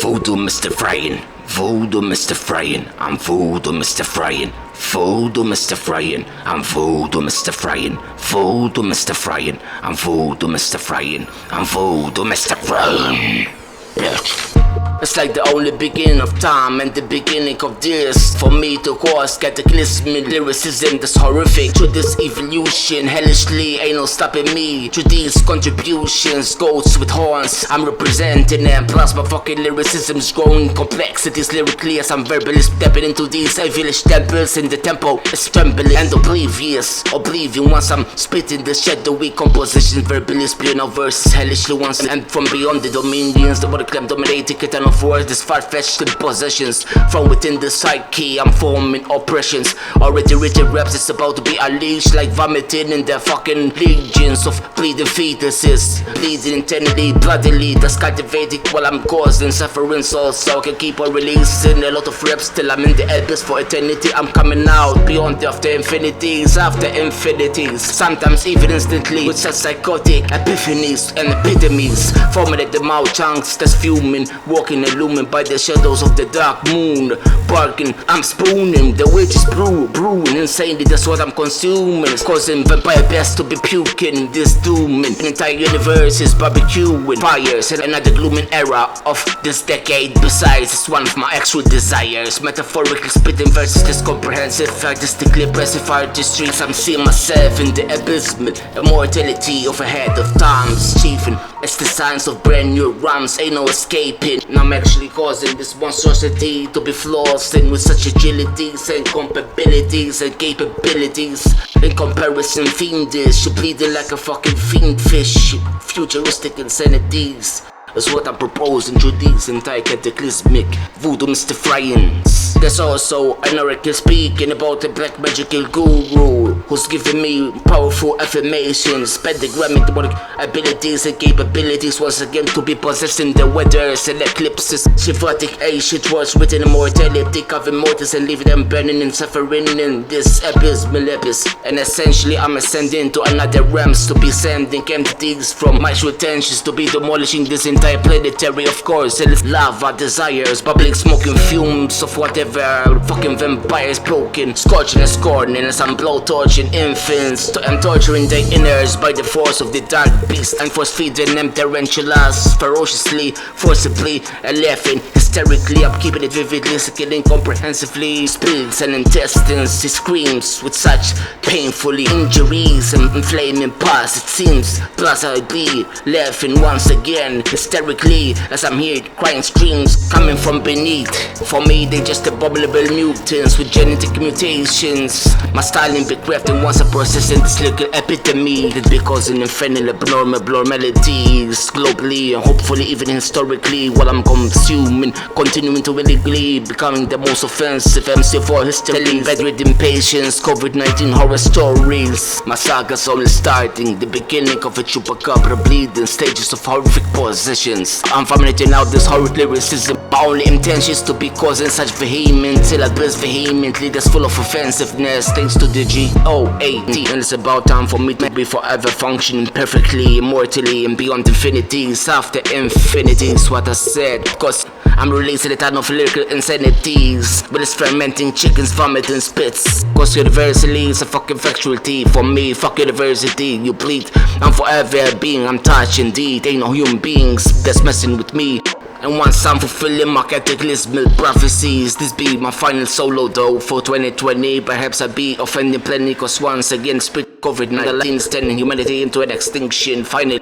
Voodoomystifryin, Voodoomystifryin, I'm Voodoomystifryin, Voodoomystifryin, I'm Voodoomystifryin, Voodoomystifryin, I'm Voodoomystifryin, I'm Voodoomystifryin. It's like the only beginning of time and the beginning of this. For me to cause cataclysmic lyricism that's horrific. Through this evolution, hellishly ain't no stopping me. Through these contributions, goats with horns I'm representing them. Plus my fucking lyricism's growing complexities lyrically as I'm verbally stepping into these village temples in the tempo. It's trembling and oblivious, oblivion once I'm spitting the shadowy compositions. Verbally spewing out verses hellishly once and from beyond the dominions. The body claim dominating it and of words, these far-fetched possessions. From within the psyche, I'm forming oppressions. Already written raps, it's about to be unleashed like vomiting in their fucking legions of bleeding fetuses. Bleeding internally, bloodily, that's captivating while I'm causing suffering souls. So I can keep on releasing a lot of raps till I'm in the abyss for eternity. I'm coming out beyond the after infinities, sometimes even instantly with such psychotic epiphanies and epitomes. Formulate the mouth chunks that's fuming, walking illumined by the shadows of the dark moon. Barking, I'm spooning, the witch is brewing insanely, that's what I'm consuming. It's causing vampire best to be puking, this dooming. An entire universe is barbecuing fires in another glooming era of this decade. Besides, it's one of my actual desires. Metaphorically spitting verses, this comprehensive, artistically impressive artistries. I'm seeing myself in the abysmal immortality of a head of times. Chiefing, it's the signs of brand new rhymes, ain't no escaping. I'm actually causing this monstrosity to be flossing with such agilities and compatibilities and capabilities. In comparison, fiendish, you're bleeding like a fucking fiendfish. Futuristic insanities is what I'm proposing through these entire cataclysmic Voodoomystifryins. There's also an oracle speaking about a black magical guru who's giving me powerful affirmations, pentagramic demonic abilities and capabilities once again to be possessing the weathers and eclipses. Shivatic ancient words written immortality, covering mortals and leaving them burning and suffering in this abysmal abyss. And essentially I'm ascending to another realms to be sending entities from my true intentions to be demolishing this entire planetary, of course. And it's lava desires, bubbling smoking fumes of whatever fucking vampires broken, scorching and scorning as I'm blow torching infants. I'm torturing their inners by the force of the dark beast and force feeding them tarantulas ferociously, forcibly, and laughing hysterically. I'm keeping it vividly, killing comprehensively. Spills and intestines, he screams with such painfully injuries and inflaming pus, it seems. Plus I'll be laughing once again hysterically as I'm here crying screams coming from beneath. For me they just abominable mutants with genetic mutations. My styling be crafting once I processing this lyrical epitome that be causing infernal abnormalities globally and hopefully even historically, while I'm consuming, continuing to illegally becoming the most offensive MC for history. Telling bedridden patients COVID-19 horror stories. My saga's only starting, the beginning of a chupacabra bleeding stages of horrific possessions. I'm formulating out this horrid lyricism. My only intention is to be causing such vehement till I burst vehemently, that's full of offensive,ness thanks to the GOAT. And it's about time for me to be forever functioning perfectly, immortally, and beyond infinities after infinities. What I said, cause I'm releasing a ton of lyrical insanities, but it's fermenting chickens, vomiting spits. Cause universally it's a fucking factuality. For me, fuck university, you bleed. I'm forever being untouched indeed. Ain't no human beings that's messing with me. And once I'm fulfilling my cataclysmic prophecies, this be my final solo though for 2020. Perhaps I be offending plenty, cause once again spit COVID-19 turning humanity into an extinction. Finally